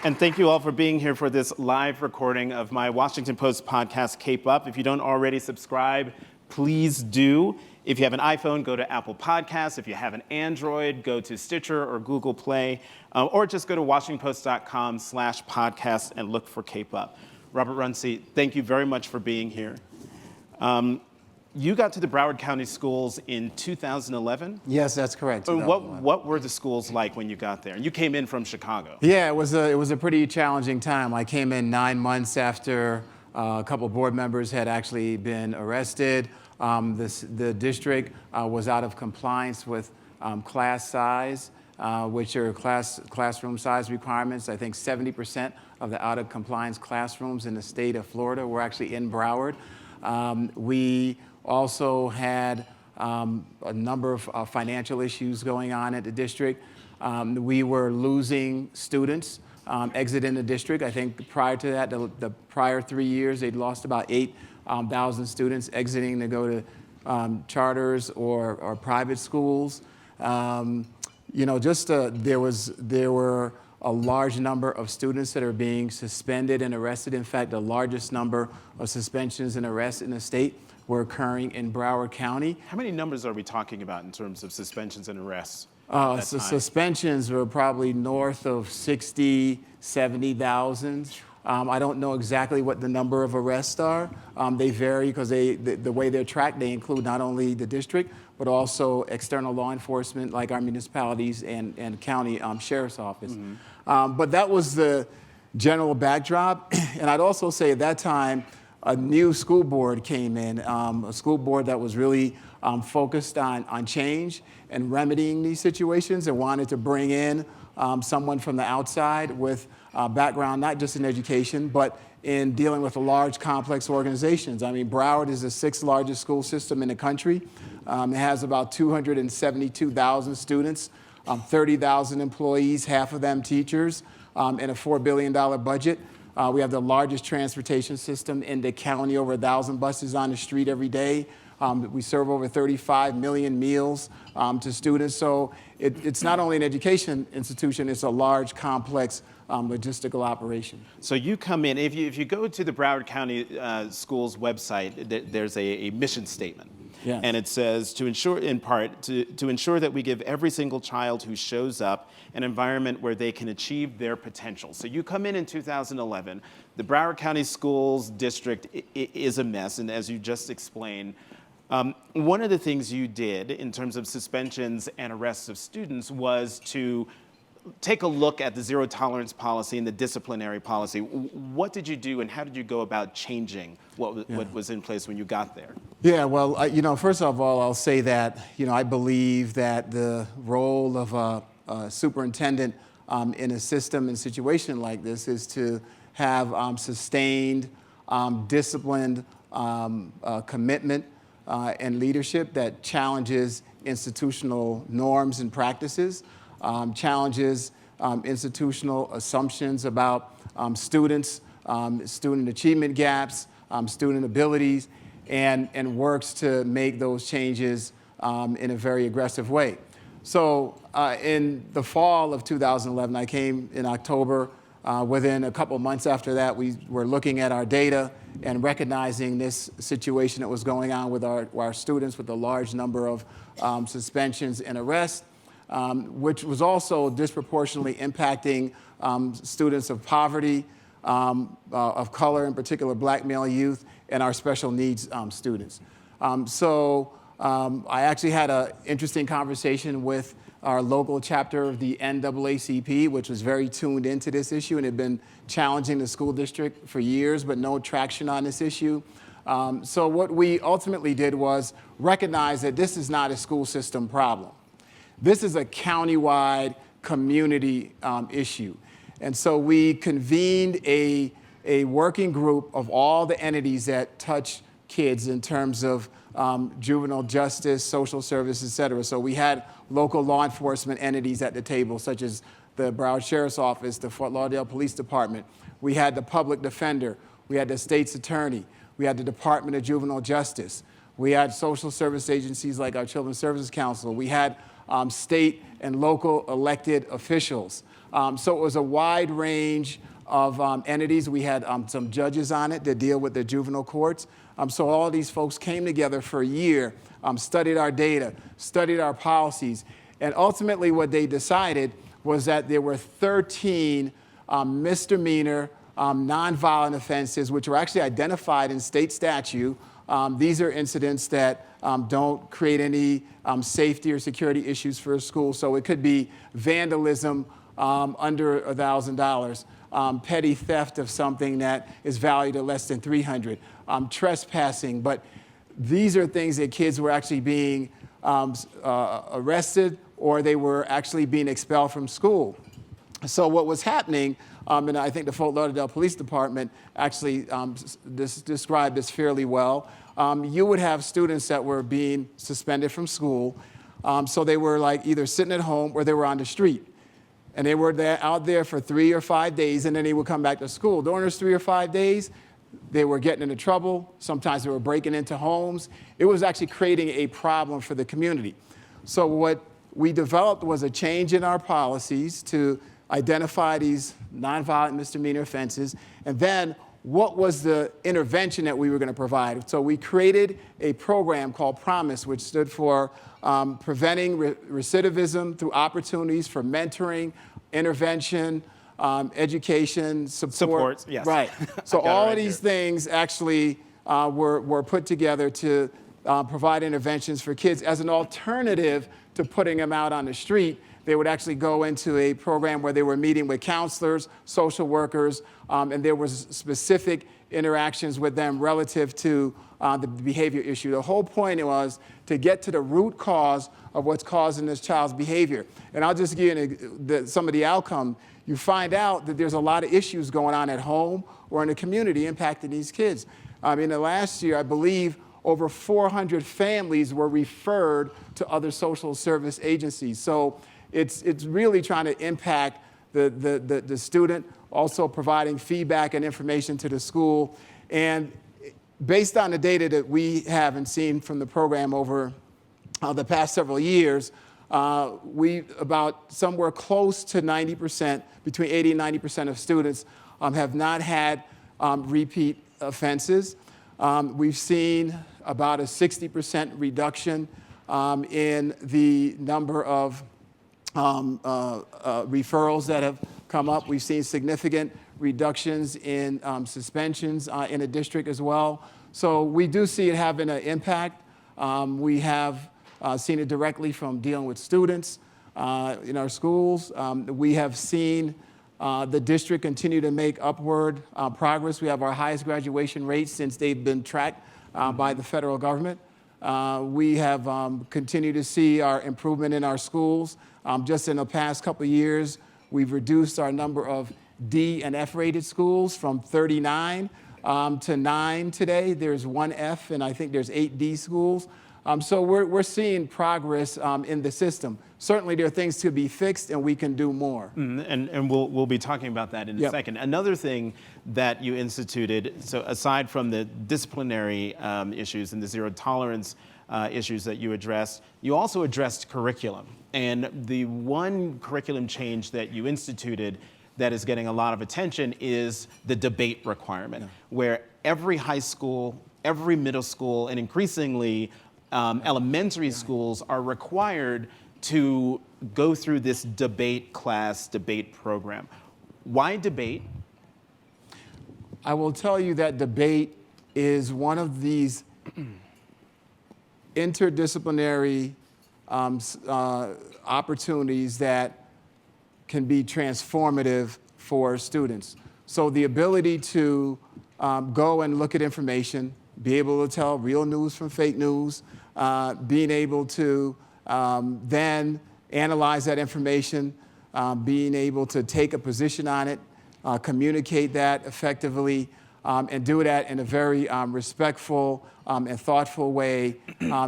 And thank you all for being here for this live recording of my Washington Post podcast, Cape Up. If you don't already subscribe, please do. If you have an iPhone, go to Apple Podcasts. If you have an Android, go to Stitcher or Google Play, or just go to washingtonpost.com/podcast and look for Cape Up. Robert Runcie, thank you very much for being here. You got to the Broward County schools in 2011? Yes, that's correct. What were the schools like when you got there? And you came in from Chicago. Yeah, it was a pretty challenging time. I came in 9 months after a couple of board members had actually been arrested. The district was out of compliance with class size, which are classroom size requirements. I think 70% of the out of compliance classrooms in the state of Florida were actually in Broward. We also had a number of financial issues going on at the district. We were losing students exiting the district. I think prior to that, the prior 3 years, they'd lost about 8,000 students exiting to go to charters or private schools. There were a large number of students that are being suspended and arrested. In fact, the largest number of suspensions and arrests in the state were occurring in Broward County. How many numbers are we talking about in terms of suspensions and arrests? Suspensions were probably north of 60, 70,000. I don't know exactly what the number of arrests are. They vary because the way they're tracked, they include not only the district, but also external law enforcement like our municipalities and county sheriff's office. Mm-hmm. But that was the general backdrop. And I'd also say at that time, a new school board came in, a school board that was really focused on change and remedying these situations and wanted to bring in someone from the outside with background, not just in education, but in dealing with large, complex organizations. I mean, Broward is the 6th largest school system in the country. It has about 272,000 students, 30,000 employees, half of them teachers, and a $4 billion budget. We have the largest transportation system in the county, over 1,000 buses on the street every day. We serve over 35 million meals to students. So it's not only an education institution, it's a large, complex logistical operation. So you come in, if you go to the Broward County Schools website, there's a mission statement. Yes. And it says, to ensure, in part, to ensure that we give every single child who shows up an environment where they can achieve their potential. So you come in 2011, the Broward County Schools District is a mess, and as you just explained, one of the things you did in terms of suspensions and arrests of students was to take a look at the zero tolerance policy and the disciplinary policy. What did you do and how did you go about changing what was in place when you got there? Yeah, well, first of all, I'll say that, I believe that the role of a superintendent in a system and situation like this is to have sustained, disciplined commitment and leadership that challenges institutional norms and practices, challenges institutional assumptions about students, student achievement gaps, student abilities, and works to make those changes in a very aggressive way. So in the fall of 2011, I came in October. Within a couple months after that, we were looking at our data and recognizing this situation that was going on with our students with a large number of suspensions and arrests, which was also disproportionately impacting students of poverty, of color, in particular Black male youth, and our special needs students. I actually had an interesting conversation with our local chapter of the NAACP, which was very tuned into this issue and had been challenging the school district for years, but no traction on this issue. So what we ultimately did was recognize that this is not a school system problem. This is a countywide community issue. And so we convened a working group of all the entities that touch kids in terms of juvenile justice, social services, et cetera. So we had local law enforcement entities at the table, such as the Broward Sheriff's Office, the Fort Lauderdale Police Department. We had the public defender. We had the state's attorney. We had the Department of Juvenile Justice. We had social service agencies like our Children's Services Council. We had state and local elected officials. So it was a wide range of entities. We had some judges on it that deal with the juvenile courts. So all these folks came together for a year, studied our data, studied our policies, and ultimately what they decided was that there were 13 misdemeanor nonviolent offenses, which were actually identified in state statute. These are incidents that don't create any safety or security issues for a school. So it could be vandalism under $1,000, petty theft of something that is valued at less than $300, trespassing. But these are things that kids were actually being arrested, or they were actually being expelled from school. So what was happening, and I think the Fort Lauderdale Police Department actually described this fairly well, you would have students that were being suspended from school. So they were like either sitting at home or they were on the street. And they were out there for 3 or 5 days, and then they would come back to school. During those 3 or 5 days, they were getting into trouble. Sometimes they were breaking into homes. It was actually creating a problem for the community. So what we developed was a change in our policies to identify these nonviolent misdemeanor offenses, and then what was the intervention that we were going to provide. So we created a program called PROMISE, which stood for Preventing Recidivism through Opportunities for Mentoring, Intervention, Education, Support. Yes. Right. So all of these things actually were put together to provide interventions for kids as an alternative to putting them out on the street. They would actually go into a program where they were meeting with counselors, social workers, and there was specific interactions with them relative to the behavior issue. The whole point was to get to the root cause of what's causing this child's behavior. And I'll just give you some of the outcome. You find out that there's a lot of issues going on at home or in the community impacting these kids. In the last year, I believe over 400 families were referred to other social service agencies. So it's really trying to impact the student, also providing feedback and information to the school. And based on the data that we have and seen from the program over the past several years, we about somewhere close to 90%, between 80 and 90% of students have not had repeat offenses. We've seen about a 60% reduction in the number of referrals that have come up. We've seen significant reductions in suspensions in the district as well. So we do see it having an impact. We have seen it directly from dealing with students in our schools. We have seen the district continue to make upward progress. We have our highest graduation rates since they've been tracked by the federal government. We have continued to see our improvement in our schools. Just in the past couple of years, we've reduced our number of D and F rated schools from 39 to 9 today. There's 1 F, and I think there's 8 D schools. So we're seeing progress in the system. Certainly there are things to be fixed, and we can do more. And we'll be talking about that in a second. Another thing that you instituted, so aside from the disciplinary issues and the zero tolerance issues that you addressed, you also addressed curriculum. And the one curriculum change that you instituted that is getting a lot of attention is the debate requirement, where every high school, every middle school, and increasingly elementary schools are required to go through this debate program. Why debate? I will tell you that debate is one of these interdisciplinary opportunities that can be transformative for students. So the ability to go and look at information, be able to tell real news from fake news, being able to then analyze that information, being able to take a position on it, communicate that effectively, and do that in a very respectful and thoughtful way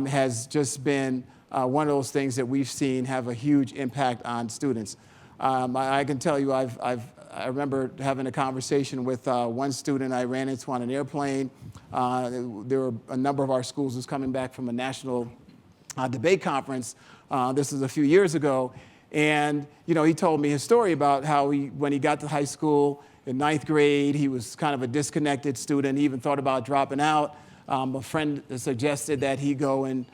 has just been one of those things that we've seen have a huge impact on students. I can tell you, I remember having a conversation with one student I ran into on an airplane. There were a number of our schools was coming back from a national debate conference. This was a few years ago. And, he told me his story about how when he got to high school in 9th grade, he was kind of a disconnected student. He even thought about dropping out. A friend suggested that he go in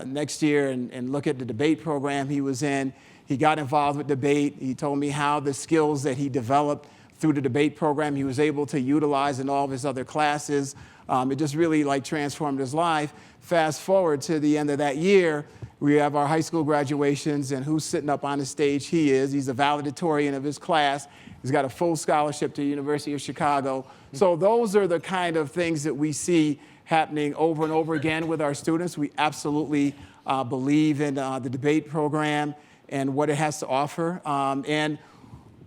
next year and look at the debate program he was in. He got involved with debate. He told me how the skills that he developed through the debate program he was able to utilize in all of his other classes. It just really transformed his life. Fast forward to the end of that year, we have our high school graduations, and who's sitting up on the stage? He is. He's a valedictorian of his class. He's got a full scholarship to the University of Chicago. So those are the kind of things that we see happening over and over again with our students. We absolutely believe in the debate program and what it has to offer. And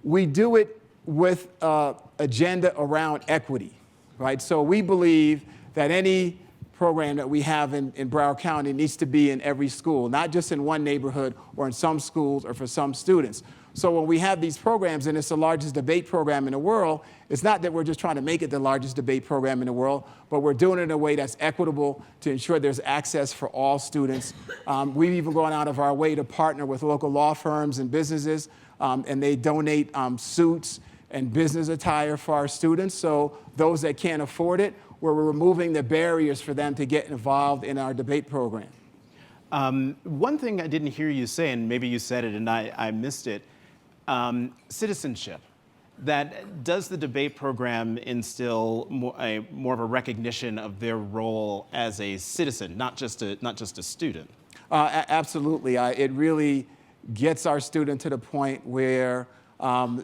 we do it with an agenda around equity, right? So we believe that any program that we have in Broward County needs to be in every school, not just in one neighborhood or in some schools or for some students. So when we have these programs, and it's the largest debate program in the world, it's not that we're just trying to make it the largest debate program in the world, but we're doing it in a way that's equitable to ensure there's access for all students. We've even gone out of our way to partner with local law firms and businesses, and they donate suits and business attire for our students. So those that can't afford it, we're removing the barriers for them to get involved in our debate program. One thing I didn't hear you say, and maybe you said it and I missed it, citizenship. Does the debate program instill more of a recognition of their role as a citizen, not just a student? Absolutely. It really gets our student to the point where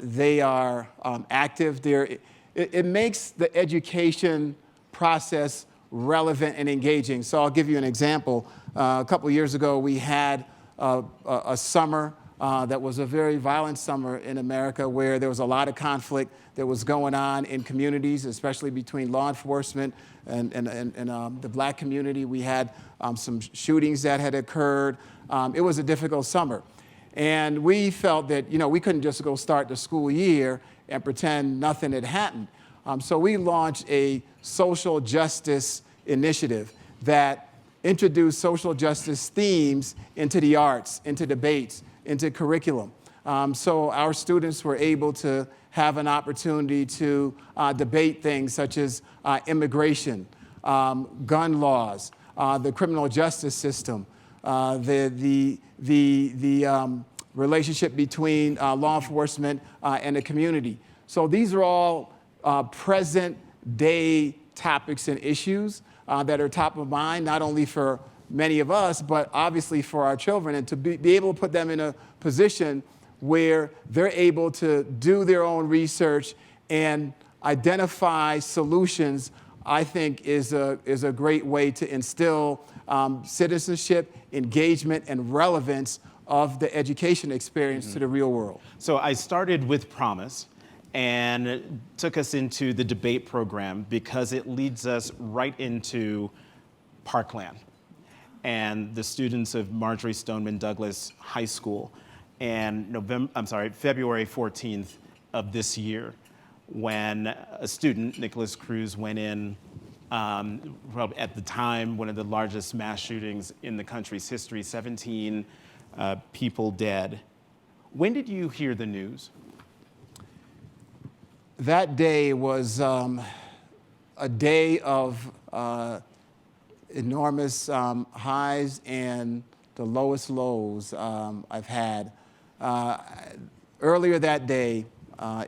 they are active. It makes the education process relevant and engaging. So I'll give you an example. A couple years ago, we had a summer that was a very violent summer in America, where there was a lot of conflict that was going on in communities, especially between law enforcement and the black community. We had some shootings that had occurred. It was a difficult summer. And we felt that, we couldn't just go start the school year and pretend nothing had happened. So we launched a social justice initiative that introduced social justice themes into the arts, into debates, into curriculum. So our students were able to have an opportunity to debate things such as immigration, gun laws, the criminal justice system, the relationship between law enforcement and the community. So these are all present day topics and issues that are top of mind, not only for many of us, but obviously for our children, and to be able to put them in a position where they're able to do their own research and identify solutions, I think is a great way to instill citizenship, engagement, and relevance of the education experience to the real world. So I started with promise and took us into the debate program because it leads us right into Parkland and the students of Marjory Stoneman Douglas High School. And February 14th of this year, when a student, Nicholas Cruz, went in, at the time, one of the largest mass shootings in the country's history, 17 people dead. When did you hear the news? That day was a day of enormous highs and the lowest lows I've had. Earlier that day,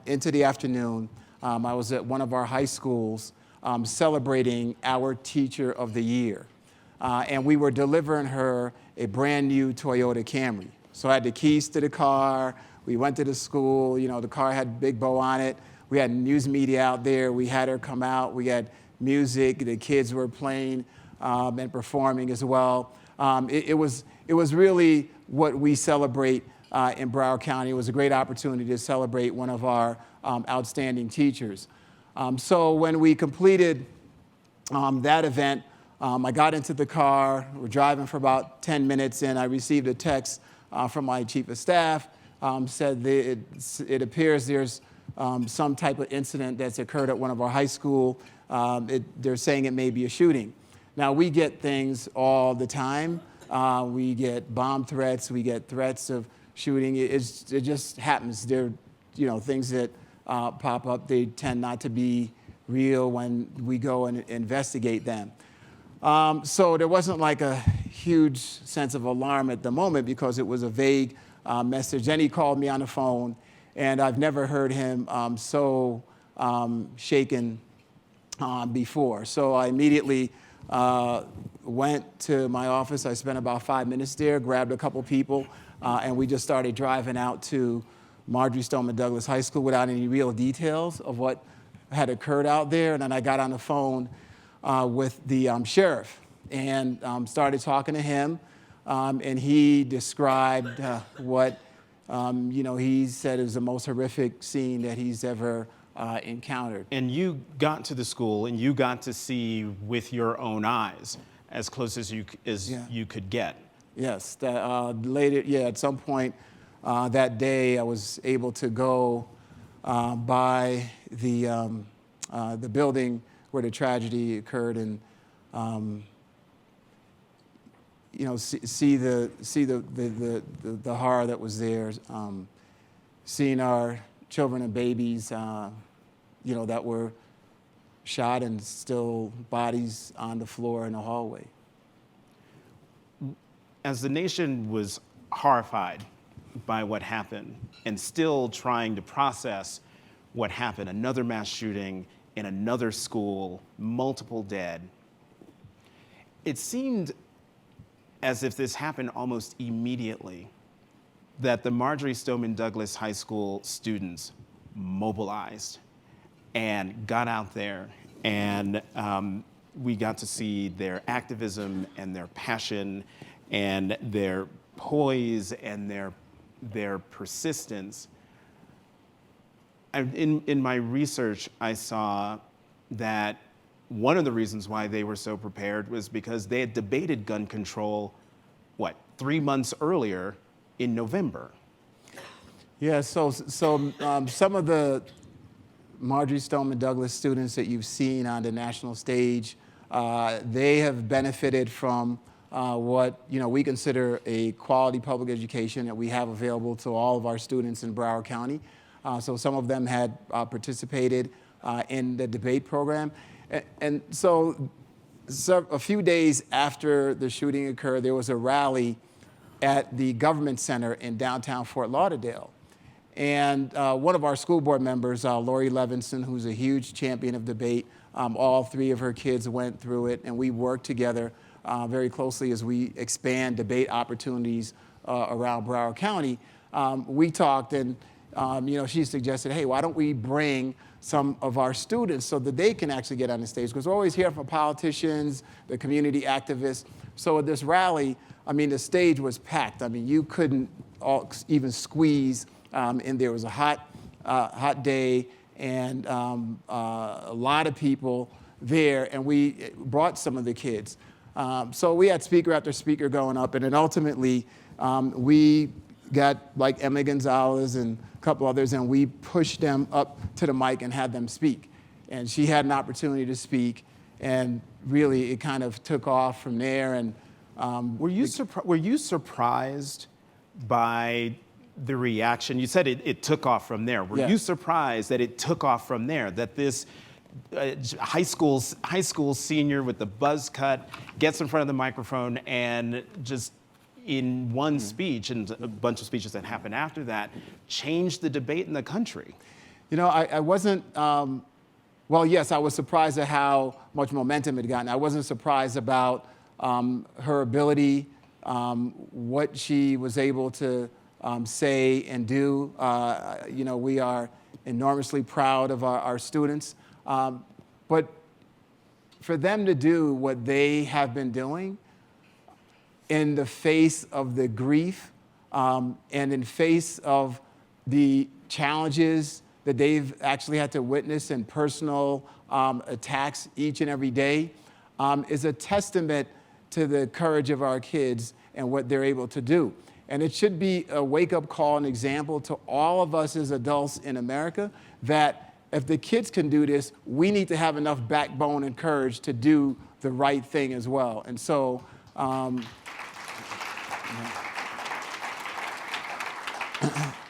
into the afternoon, I was at one of our high schools celebrating our Teacher of the Year. And we were delivering her a brand new Toyota Camry. So I had the keys to the car. We went to the school. The car had a big bow on it. We had news media out there. We had her come out. We had music. The kids were playing and performing as well. It was really what we celebrate in Broward County. It was a great opportunity to celebrate one of our outstanding teachers. So when we completed that event, I got into the car. We're driving for about 10 minutes, and I received a text from my chief of staff. Said that it appears there's some type of incident that's occurred at one of our high school. They're saying it may be a shooting. Now, we get things all the time. We get bomb threats. We get threats of shooting. It just happens. There, things that pop up. They tend not to be real when we go and investigate them. So there wasn't like a huge sense of alarm at the moment because it was a vague message. Then he called me on the phone, and I've never heard him so shaken before. So I immediately went to my office. I spent about 5 minutes there, grabbed a couple people, and we just started driving out to Marjory Stoneman Douglas High School without any real details of what had occurred out there. And then I got on the phone with the sheriff and started talking to him. And he described what, he said is the most horrific scene that he's ever encountered. And you got to the school and you got to see with your own eyes as close as you could get. Yes, later, at some point that day I was able to go by the building where the tragedy occurred and see the horror that was there, seeing our children and babies that were shot and still bodies on the floor in the hallway. As the nation was horrified by what happened and still trying to process what happened, another mass shooting in another school, multiple dead, it seemed as if this happened almost immediately, that the Marjory Stoneman Douglas High School students mobilized and got out there, and we got to see their activism and their passion and their poise and their persistence. In my research, I saw that one of the reasons why they were so prepared was because they had debated gun control, 3 months earlier in November? Yeah, so some of the Marjory Stoneman Douglas students that you've seen on the national stage, they have benefited from what we consider a quality public education that we have available to all of our students in Broward County. So some of them had participated in the debate program. And so a few days after the shooting occurred, there was a rally at the government center in downtown Fort Lauderdale. And one of our school board members, Lori Levinson, who's a huge champion of debate, all 3 of her kids went through it, and we worked together very closely as we expand debate opportunities around Broward County. We talked, and she suggested, hey, why don't we bring some of our students so that they can actually get on the stage? Because we're always here for politicians, the community activists. So at this rally, the stage was packed. You couldn't even squeeze in there. It was a hot day, and a lot of people there, and we brought some of the kids. So we had speaker after speaker going up, and then ultimately we got like Emma Gonzalez and a couple others, and we pushed them up to the mic and had them speak. And she had an opportunity to speak, and really it kind of took off from there. And were you surprised by the reaction? You said it took off from there. Were you surprised that it took off from there? That this high school senior with the buzz cut gets in front of the microphone and just in one speech and a bunch of speeches that happened after that changed the debate in the country? I wasn't. Well, yes, I was surprised at how much momentum it gotten. I wasn't surprised about her ability, what she was able to say and do. We are enormously proud of our students. But for them to do what they have been doing in the face of the grief and in face of the challenges that they've actually had to witness and personal attacks each and every day is a testament to the courage of our kids and what they're able to do. And it should be a wake-up call and example to all of us as adults in America that if the kids can do this, we need to have enough backbone and courage to do the right thing as well. And so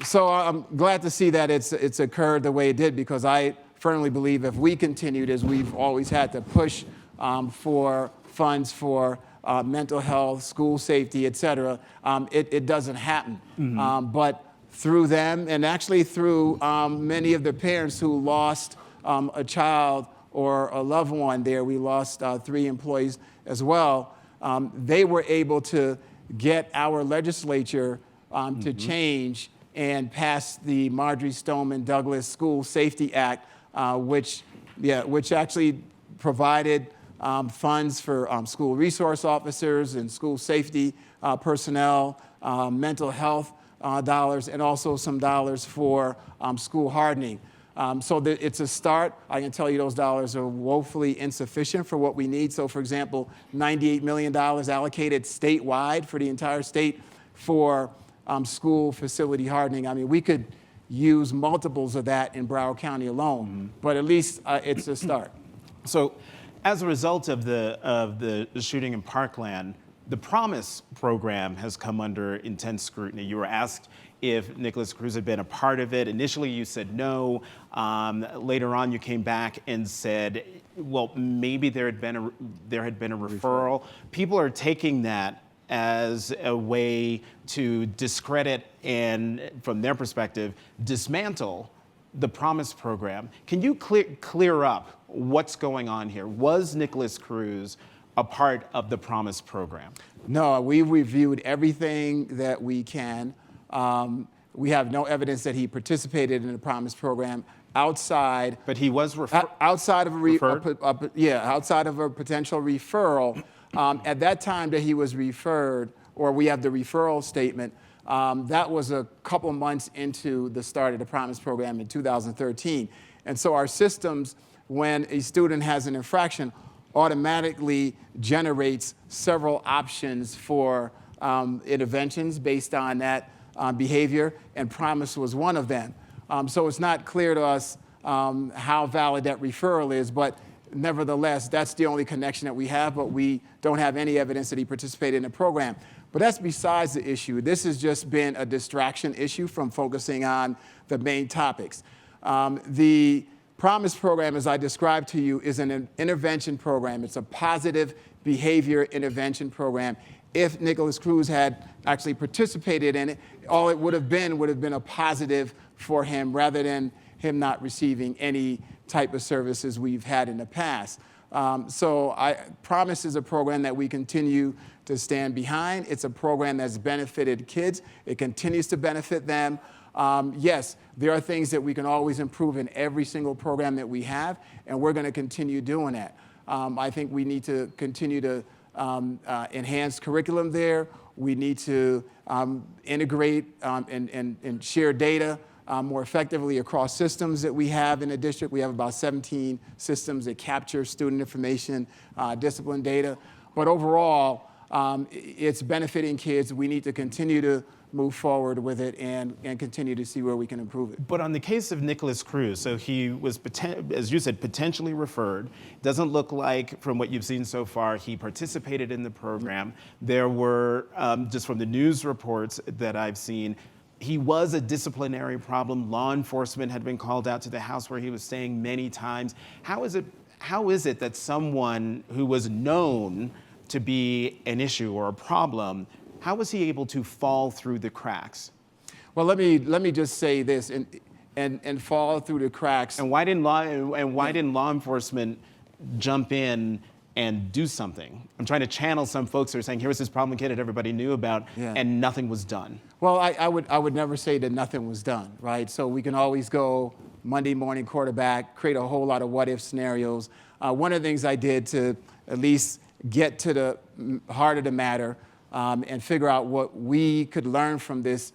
So I'm glad to see that it's occurred the way it did, because I firmly believe if we continued as we've always had to push for funds for mental health, school safety, et cetera, it doesn't happen. But through them, and actually through many of the parents who lost a child or a loved one there, we lost 3 employees as well, they were able to get our legislature to change and pass the Marjory Stoneman Douglas School Safety Act, which actually provided funds for school resource officers and school safety personnel, mental health dollars, and also some dollars for school hardening. So it's a start. I can tell you those dollars are woefully insufficient for what we need. So, for example, $98 million allocated statewide for the entire state for school facility hardening. I mean, we could use multiples of that in Broward County alone, but at least it's a start. So, as a result of the shooting in Parkland, the Promise program has come under intense scrutiny. You were asked if Nicholas Cruz had been a part of it. Initially, you said no. Later on, you came back and said, well, maybe there had been a referral. People are taking that as a way to discredit and, from their perspective, dismantle the Promise program. Can you clear up what's going on here? Was Nicholas Cruz a part of the Promise program? No, we reviewed everything that we can. We have no evidence that he participated in the Promise program outside. But he was outside of referred? Outside of a potential referral. At that time that he was referred, or we have the referral statement, that was a couple months into the start of the Promise program in 2013. And so our systems, when a student has an infraction, automatically generates several options for interventions based on that behavior, and Promise was one of them. So it's not clear to us how valid that referral is, but nevertheless, that's the only connection that we have, but we don't have any evidence that he participated in the program. But that's besides the issue. This has just been a distraction issue from focusing on the main topics. The Promise program, as I described to you, is an intervention program. It's a positive behavior intervention program. If Nicholas Cruz had actually participated in it, all it would have been a positive for him rather than him not receiving any type of services we've had in the past. Promise is a program that we continue to stand behind. It's a program that's benefited kids. It continues to benefit them. Yes, there are things that we can always improve in every single program that we have, and we're going to continue doing that. I think we need to continue to enhance curriculum there. We need to integrate and share data more effectively across systems that we have in the district. We have about 17 systems that capture student information, discipline data. But overall, it's benefiting kids. We need to continue to move forward with it and continue to see where we can improve it. But on the case of Nicholas Cruz, so he was, as you said, potentially referred. Doesn't look like, from what you've seen so far, he participated in the program. There were, just from the news reports that I've seen, he was a disciplinary problem. Law enforcement had been called out to the house where he was staying many times. How is it that someone who was known to be an issue or a problem, how was he able to fall through the cracks? Well, let me just say this, and fall through the cracks. And why didn't law enforcement jump in and do something? I'm trying to channel some folks who are saying, here was this problem kid that everybody knew about, and nothing was done. Well, I would never say that nothing was done, right? So we can always go Monday morning quarterback, create a whole lot of what-if scenarios. One of the things I did to at least get to the heart of the matter and figure out what we could learn from this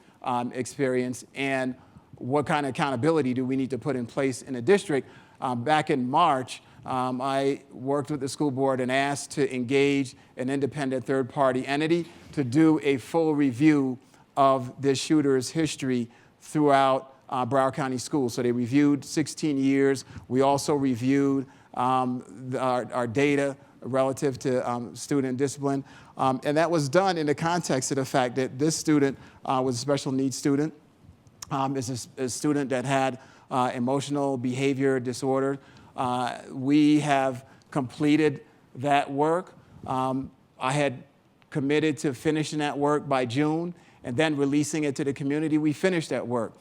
experience and what kind of accountability do we need to put in place in the district. Back in March, I worked with the school board and asked to engage an independent third-party entity to do a full review of this shooter's history throughout Broward County schools. So they reviewed 16 years. We also reviewed our data relative to student discipline. And that was done in the context of the fact that this student was a special needs student, is a student that had emotional behavior disorder. We have completed that work. I had committed to finishing that work by June and then releasing it to the community. We finished that work.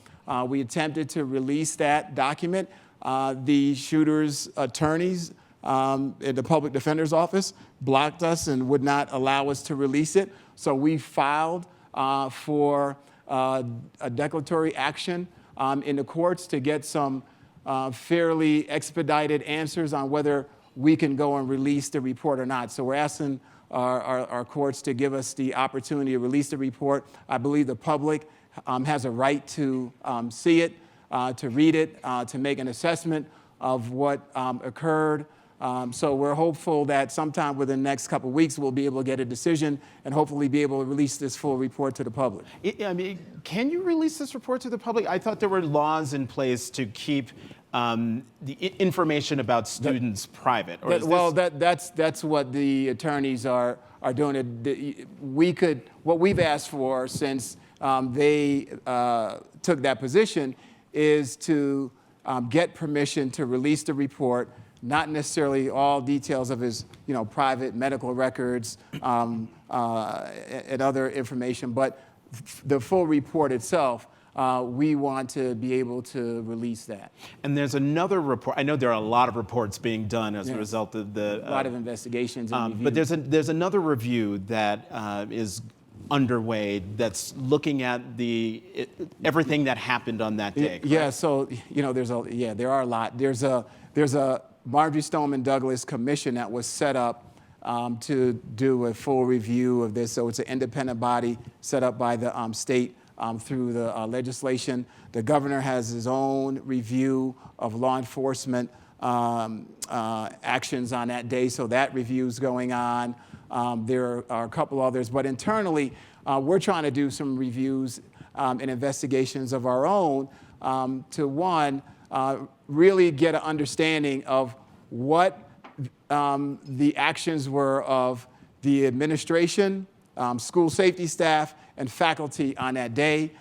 We attempted to release that document. The shooter's attorneys in the public defender's office blocked us and would not allow us to release it. So we filed for a declaratory action in the courts to get some fairly expedited answers on whether we can go and release the report or not. So we're asking our courts to give us the opportunity to release the report. I believe the public has a right to see it, to read it, to make an assessment of what occurred. So we're hopeful that sometime within the next couple of weeks we'll be able to get a decision and hopefully be able to release this full report to the public. I mean, can you release this report to the public? I thought there were laws in place to keep the information about students private. Or that's what the attorneys are doing. What we've asked for since they took that position is to get permission to release the report, not necessarily all details of his private medical records and other information, but the full report itself. We want to be able to release that. And there's another report. I know there are a lot of reports being done as a result of the a lot of investigations and reviews. But there's another review that is underway that's looking at everything that happened on that day. Yeah. So there are a lot. There's a Marjory Stoneman Douglas commission that was set up to do a full review of this. So it's an independent body set up by the state through the legislation. The governor has his own review of law enforcement actions on that day, so that review's going on. There are a couple others, but internally, we're trying to do some reviews and investigations of our own to really get an understanding of what the actions were of the administration, school safety staff, and faculty on that day.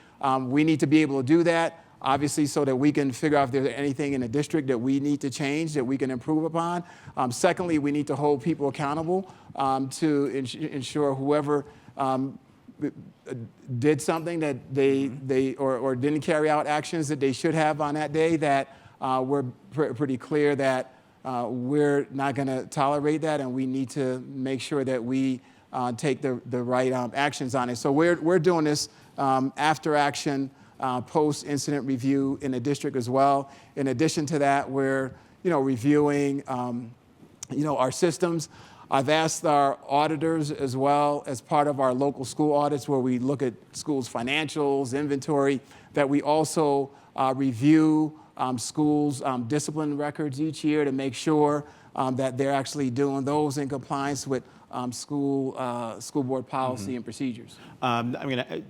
We need to be able to do that, obviously, so that we can figure out if there's anything in the district that we need to change, that we can improve upon. Secondly, we need to hold people accountable to ensure whoever did something that they or didn't carry out actions that they should have on that day, that we're pretty clear that we're not going to tolerate that, and we need to make sure that we take the right actions on it. So we're doing this after action, post-incident review in the district as well. In addition to that, we're reviewing our systems. I've asked our auditors as well, as part of our local school audits where we look at schools' financials, inventory, that we also review schools' discipline records each year to make sure that they're actually doing those in compliance with school board policy and procedures. I'm going to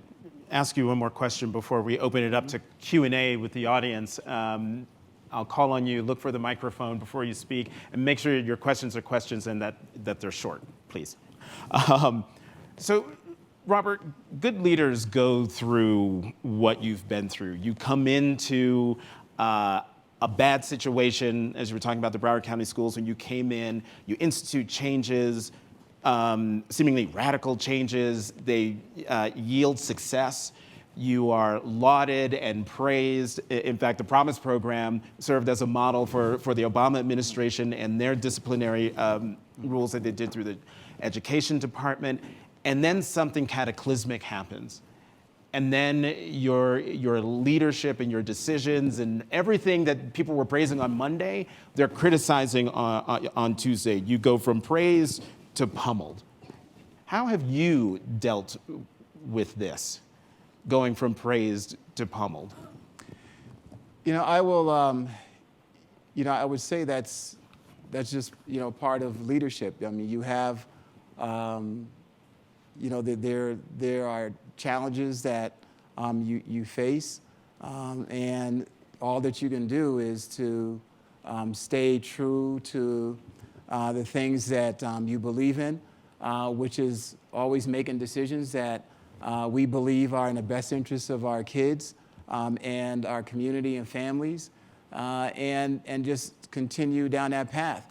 ask you one more question before we open it up to Q&A with the audience. I'll call on you, look for the microphone before you speak, and make sure your questions are questions and that they're short, please. So, Robert, good leaders go through what you've been through. You come into a bad situation, as you were talking about the Broward County schools, when you came in, you institute changes, seemingly radical changes. They yield success. You are lauded and praised. In fact, the Promise Program served as a model for the Obama administration and their disciplinary rules that they did through the Education Department. And then something cataclysmic happens. And then your leadership and your decisions and everything that people were praising on Monday, they're criticizing on Tuesday. You go from praise to pummeled. How have you dealt with this, going from praised to pummeled? I will. I would say that's just part of leadership. I mean, you have, there are challenges that you face, and all that you can do is to stay true to the things that you believe in, which is always making decisions that we believe are in the best interests of our kids and our community and families, and just continue down that path.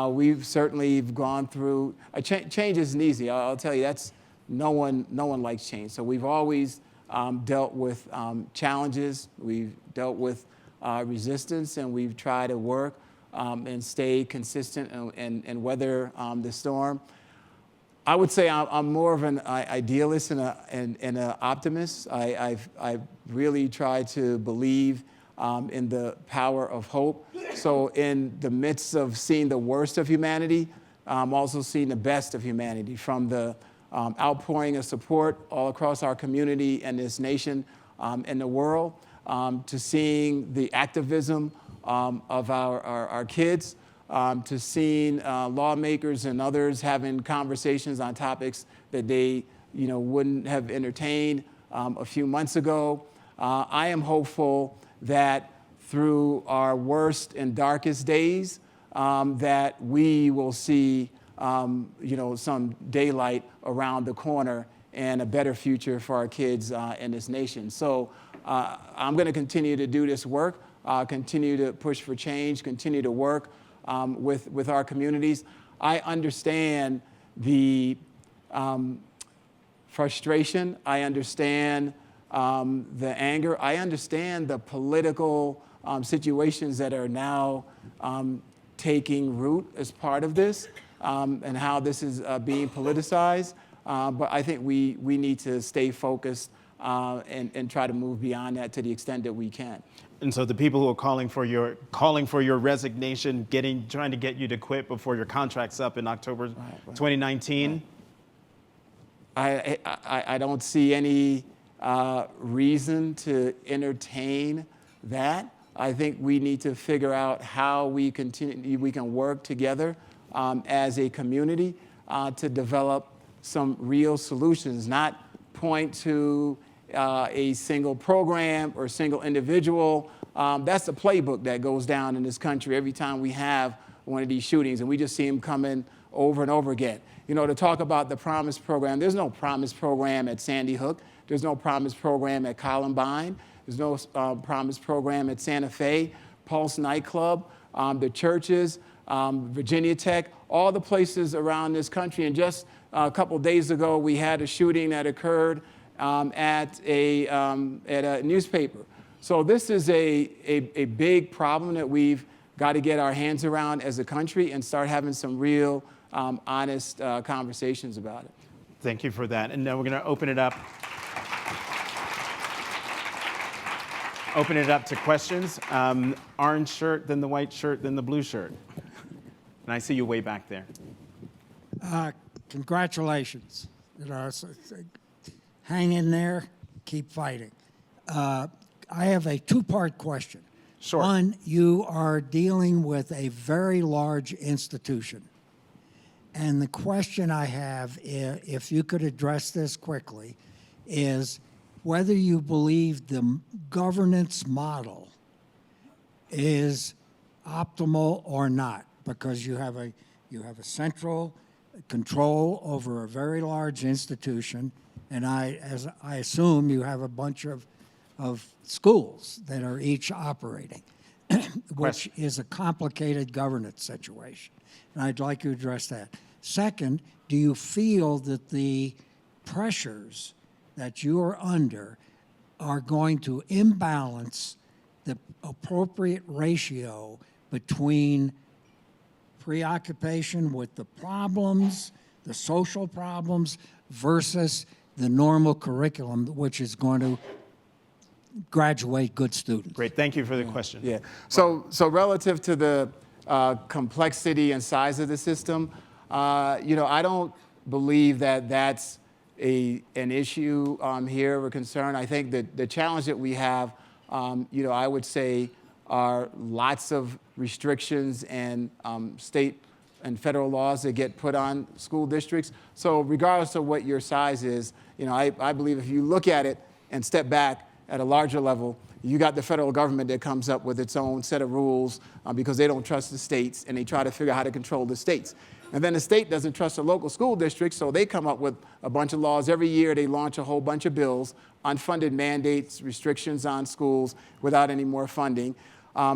We've certainly gone through, change isn't easy. I'll tell you, that's, no one likes change. So we've always dealt with challenges, we've dealt with resistance, and we've tried to work and stay consistent and weather the storm. I would say I'm more of an idealist and an optimist. I really try to believe in the power of hope. So in the midst of seeing the worst of humanity, I'm also seeing the best of humanity, from the outpouring of support all across our community and this nation and the world, to seeing the activism of our kids, to seeing lawmakers and others having conversations on topics that they wouldn't have entertained a few months ago. I am hopeful that through our worst and darkest days, that we will see some daylight around the corner and a better future for our kids in this nation. So I'm going to continue to do this work, continue to push for change, continue to work with our communities. I understand the frustration. I understand the anger. I understand the political situations that are now taking root as part of this, and how this is being politicized. But I think we need to stay focused and try to move beyond that to the extent that we can. And so the people who are calling for your resignation, trying to get you to quit before your contract's up in October 2019. I don't see any reason to entertain that. I think we need to figure out how we can work together as a community to develop some real solutions, not point to a single program or single individual. That's the playbook that goes down in this country every time we have one of these shootings, and we just see them coming over and over again. To talk about the Promise program, there's no Promise program at Sandy Hook. There's no Promise program at Columbine. There's no Promise program at Santa Fe, Pulse nightclub, the churches, Virginia Tech, all the places around this country. And just a couple days ago, we had a shooting that occurred at a newspaper. So this is a big problem that we've got to get our hands around as a country and start having some real honest conversations about it. Thank you for that. And now we're going to open it up. Open it up to questions. Orange shirt, then the white shirt, then the blue shirt. And I see you way back there. Congratulations. Hang in there, keep fighting. I have a two-part question. Sure. One, you are dealing with a very large institution. And the question I have, if you could address this quickly, is whether you believe the governance model is optimal or not, because you have a central control over a very large institution, and I assume you have a bunch of schools that are each operating, which is a complicated governance situation. And I'd like you to address that. Second, do you feel that the pressures that you're under are going to imbalance the appropriate ratio between preoccupation with the problems, the social problems, versus the normal curriculum, which is going to graduate good students? Great, thank you for the question. Yeah, so relative to the complexity and size of the system, I don't believe that that's an issue here or concern. I think that the challenge that we have, I would say, are lots of restrictions and state and federal laws that get put on school districts. So regardless of what your size is, I believe if you look at it and step back at a larger level, you got the federal government that comes up with its own set of rules because they don't trust the states, and they try to figure out how to control the states. And then the state doesn't trust the local school districts, so they come up with a bunch of laws. Every year they launch a whole bunch of bills, unfunded mandates, restrictions on schools without any more funding.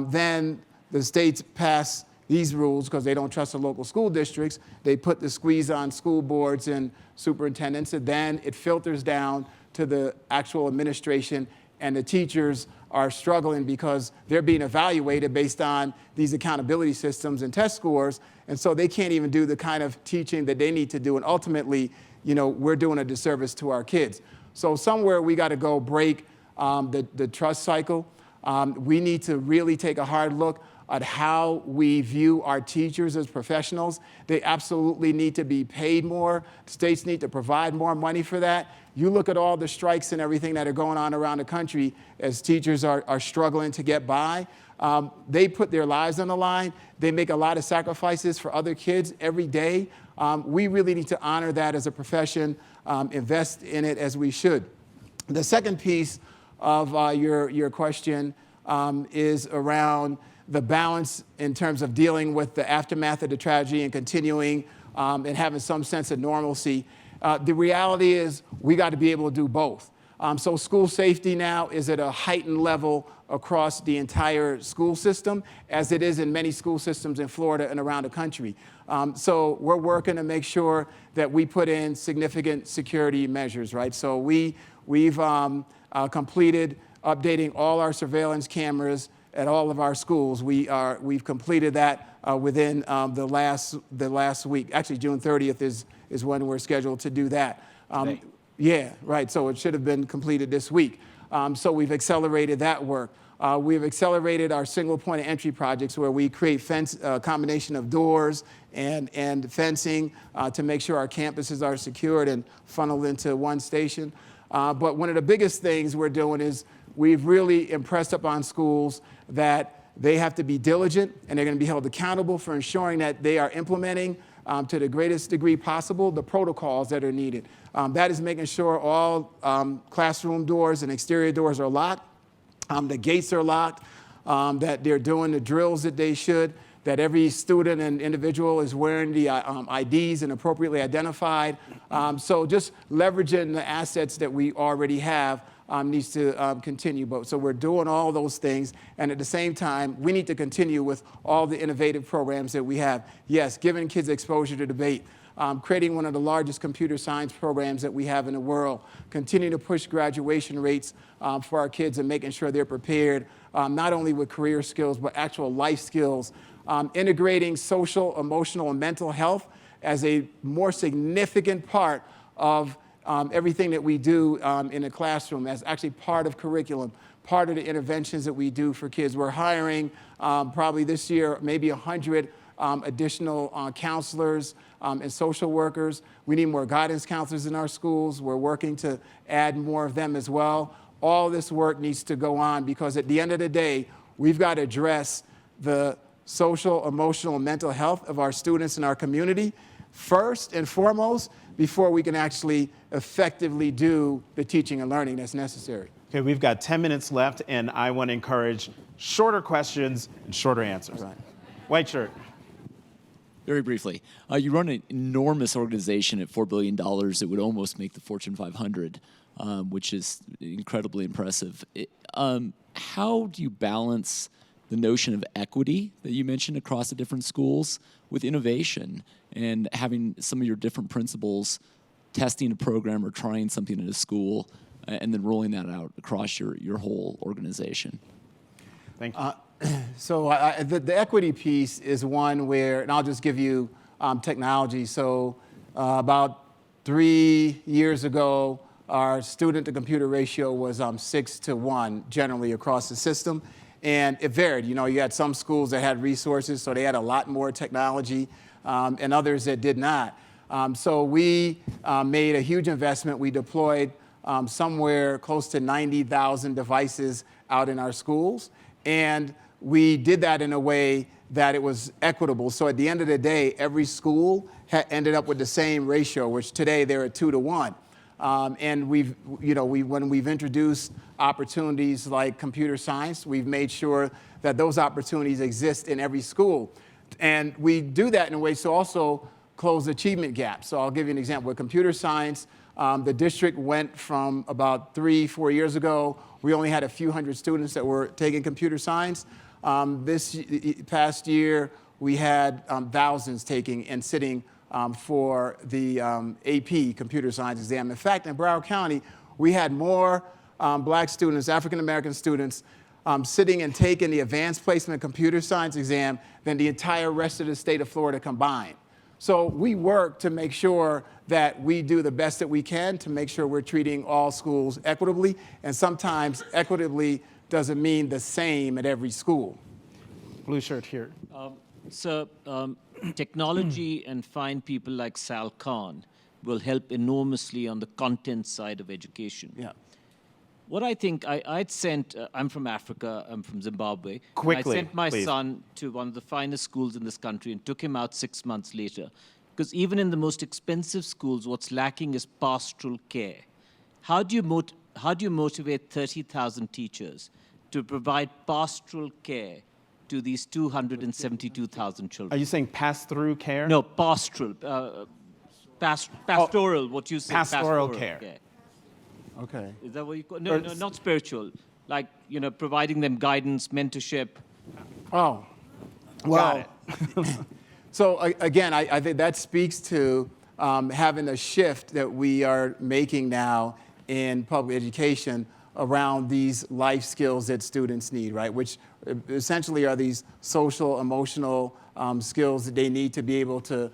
Then the states pass these rules because they don't trust the local school districts. They put the squeeze on school boards and superintendents, and then it filters down to the actual administration, and the teachers are struggling because they're being evaluated based on these accountability systems and test scores, and so they can't even do the kind of teaching that they need to do, and ultimately, we're doing a disservice to our kids. So somewhere we got to go break the trust cycle. We need to really take a hard look at how we view our teachers as professionals. They absolutely need to be paid more. States need to provide more money for that. You look at all the strikes and everything that are going on around the country as teachers are struggling to get by. They put their lives on the line. They make a lot of sacrifices for other kids every day. We really need to honor that as a profession, invest in it as we should. The second piece of your question is around the balance in terms of dealing with the aftermath of the tragedy and continuing and having some sense of normalcy. The reality is we got to be able to do both. So school safety now is at a heightened level across the entire school system, as it is in many school systems in Florida and around the country. So we're working to make sure that we put in significant security measures, right? So we've completed updating all our surveillance cameras at all of our schools. We've completed that within the last week. Actually, June 30th is when we're scheduled to do that. Yeah, right. So it should have been completed this week. So we've accelerated that work. We've accelerated our single point of entry projects where we create a combination of doors and fencing to make sure our campuses are secured and funneled into one station. But one of the biggest things we're doing is we've really impressed upon schools that they have to be diligent and they're going to be held accountable for ensuring that they are implementing to the greatest degree possible the protocols that are needed. That is making sure all classroom doors and exterior doors are locked, the gates are locked, that they're doing the drills that they should, that every student and individual is wearing the IDs and appropriately identified. So just leveraging the assets that we already have needs to continue. So we're doing all those things, and at the same time, we need to continue with all the innovative programs that we have. Yes, giving kids exposure to debate, creating one of the largest computer science programs that we have in the world, continue to push graduation rates for our kids and making sure they're prepared, not only with career skills, but actual life skills, integrating social, emotional, and mental health as a more significant part of everything that we do in the classroom as actually part of curriculum, part of the interventions that we do for kids. We're hiring probably this year maybe 100 additional counselors and social workers. We need more guidance counselors in our schools. We're working to add more of them as well. All this work needs to go on because at the end of the day, we've got to address the social, emotional, and mental health of our students in our community first and foremost before we can actually effectively do the teaching and learning that's necessary. Okay, we've got 10 minutes left, and I want to encourage shorter questions and shorter answers. Right. White shirt. Very briefly, you run an enormous organization at $4 billion that would almost make the Fortune 500, which is incredibly impressive. How do you balance the notion of equity that you mentioned across the different schools with innovation and having some of your different principals testing a program or trying something at a school and then rolling that out across your whole organization? Thank you. So the equity piece is one where, and I'll just give you technology. So about 3 years ago, our student-to-computer ratio was 6 to 1 generally across the system. And it varied. You had some schools that had resources, so they had a lot more technology, and others that did not. So we made a huge investment. We deployed somewhere close to 90,000 devices out in our schools. And we did that in a way that it was equitable. So at the end of the day, every school ended up with the same ratio, which today they're at 2 to 1. And when we've introduced opportunities like computer science, we've made sure that those opportunities exist in every school. And we do that in a way to also close achievement gaps. So I'll give you an example. With computer science, the district went from about 3-4 years ago, we only had a few hundred students that were taking computer science. This past year, we had thousands taking and sitting for the AP computer science exam. In fact, in Broward County, we had more black students, African-American students, sitting and taking the advanced placement computer science exam than the entire rest of the state of Florida combined. So we work to make sure that we do the best that we can to make sure we're treating all schools equitably, and sometimes equitably doesn't mean the same at every school. Blue shirt here. So technology and fine people like Sal Khan will help enormously on the content side of education. Yeah. What I think, I'd sent, I'm from Africa, I'm from Zimbabwe. Quickly, I sent my please. son to one of the finest schools in this country and took him out 6 months later. Because even in the most expensive schools, what's lacking is pastoral care. How do you motivate 30,000 teachers to provide pastoral care to these 272,000 Are children? you saying pass-through care? No, pastoral. Pastoral, what you say. Pastoral care. Okay. Is that what you call? No, not spiritual. Like, providing them guidance, mentorship. Oh, well. So again, I think that speaks to having a shift that we are making now in public education around these life skills that students need, right? Which essentially are these social, emotional skills that they need to be able to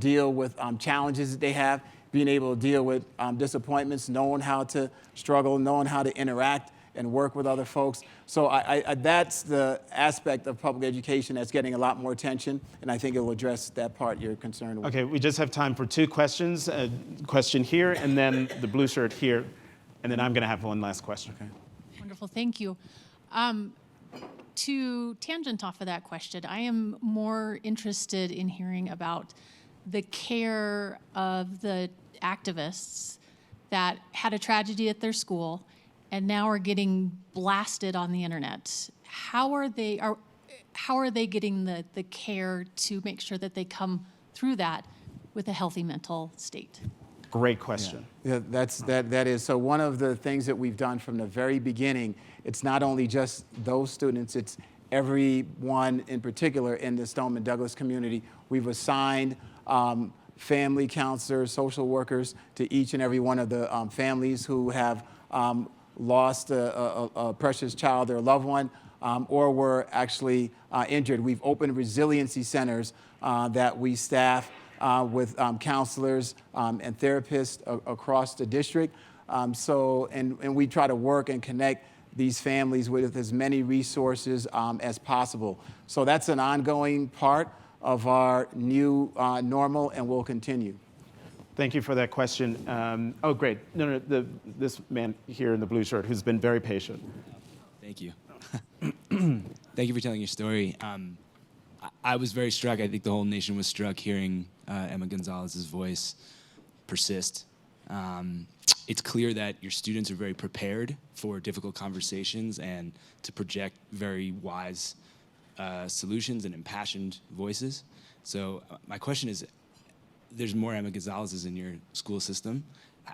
deal with challenges that they have, being able to deal with disappointments, knowing how to struggle, knowing how to interact and work with other folks. So that's the aspect of public education that's getting a lot more attention, and I think it will address that part you're concerned with. Okay, we just have time for 2 questions. A question here, and then the blue shirt here, and then I'm going to have one last question. Okay. Wonderful, thank you. To tangent off of that question, I am more interested in hearing about the care of the activists that had a tragedy at their school and now are getting blasted on the internet. How are they getting the care to make sure that they come through that with a healthy mental state? Great question. Yeah, that is. So one of the things that we've done from the very beginning, it's not only just those students, it's everyone in particular in the Stoneman Douglas community. We've assigned family counselors, social workers to each and every one of the families who have lost a precious child or a loved one, or were actually injured. We've opened resiliency centers that we staff with counselors and therapists across the district. And we try to work and connect these families with as many resources as possible. So that's an ongoing part of our new normal, and will continue. Thank you for that question. Oh, great. No, this man here in the blue shirt who's been very patient. Thank you. Thank you for telling your story. I was very struck. I think the whole nation was struck hearing Emma Gonzalez's voice persist. It's clear that your students are very prepared for difficult conversations and to project very wise solutions and impassioned voices. So my question is, there's more Emma Gonzalez's in your school system.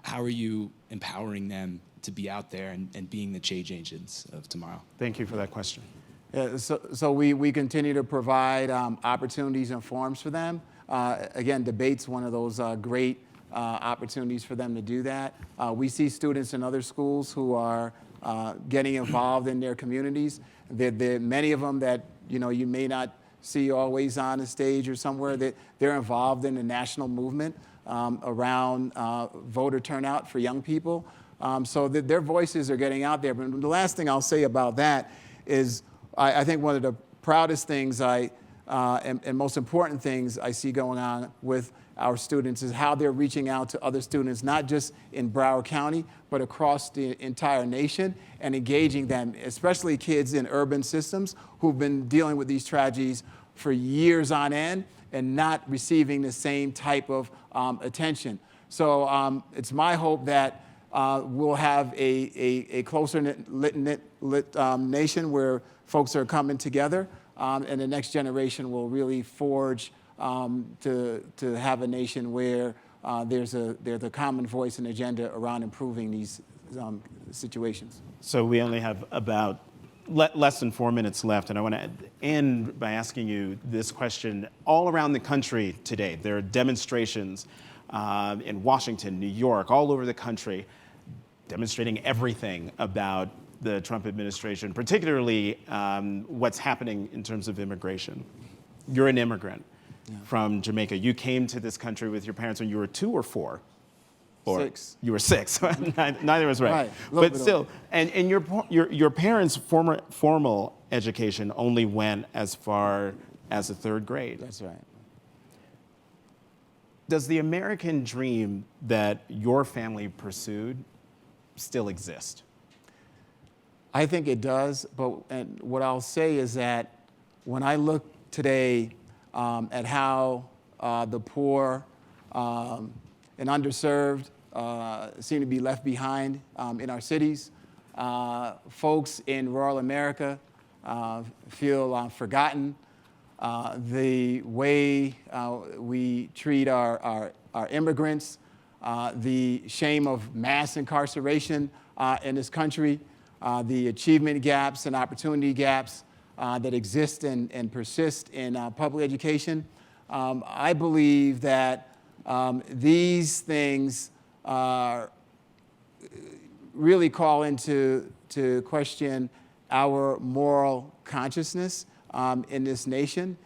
How are you empowering them to be out there and being the change agents of tomorrow? Thank you for that question. Yeah, so we continue to provide opportunities and forums for them. Again, debate's one of those great opportunities for them to do that. We see students in other schools who are getting involved in their communities. There many of them that you may not see always on a stage or somewhere, that they're involved in the national movement around voter turnout for young people. So that their voices are getting out there. But the last thing I'll say about that is I think one of the proudest things and most important things I see going on with our students is how they're reaching out to other students, not just in Broward County, but across the entire nation, and engaging them, especially kids in urban systems who've been dealing with these tragedies for years on end and not receiving the same type of attention. So it's my hope that we'll have a closer knit nation where folks are coming together, and the next generation will really forge to have a nation where there's a common voice and agenda around improving these situations. So we only have about less than 4 minutes left, and I want to end by asking you this question. All around the country today, there are demonstrations in Washington, New York, all over the country, demonstrating everything about the Trump administration, particularly what's happening in terms of immigration. You're an immigrant from Jamaica. You came to this country with your parents when you were 2 or 4? Or 6. You were 6. Neither was right. Right. But still, and your parents' formal education only went as far as the 3rd grade. That's right. Does the American dream that your family pursued still exist? I think it does, and what I'll say is that when I look today at how the poor and underserved seem to be left behind in our cities, folks in rural America feel forgotten. The way we treat our immigrants, the shame of mass incarceration in this country, the achievement gaps and opportunity gaps that exist and persist in public education. I believe that these things really call into question our moral consciousness in this nation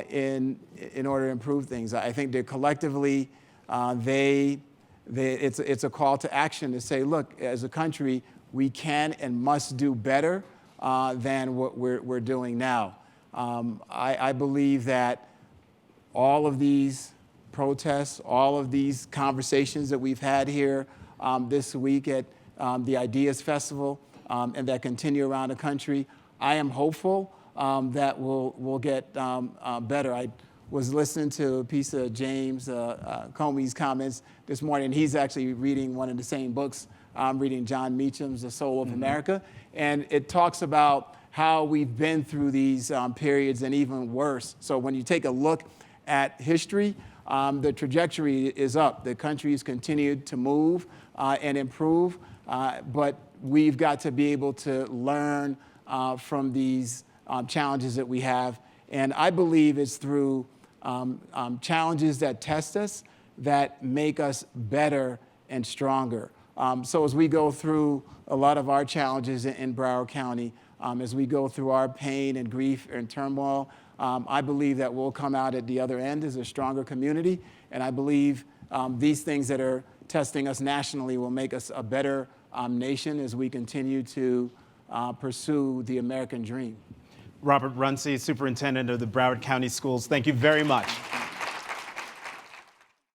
in order to improve things. I think that collectively it's a call to action to say, look, as a country, we can and must do better than what we're doing now. I believe that all of these protests, all of these conversations that we've had here this week at the Ideas Festival and that continue around the country, I am hopeful that we'll get better. I was listening to a piece of James Comey's comments this morning. He's actually reading one of the same books. I'm reading John Meacham's The Soul of America, and it talks about how we've been through these periods and even worse. So when you take a look at history, the trajectory is up. The country's continued to move and improve, but we've got to be able to learn from these challenges that we have. And I believe it's through challenges that test us that make us better and stronger. So as we go through a lot of our challenges in Broward County, as we go through our pain and grief and turmoil, I believe that we'll come out at the other end as a stronger community. And I believe these things that are testing us nationally will make us a better nation as we continue to pursue the American dream. Robert Runcie, Superintendent of the Broward County Schools, thank you very much.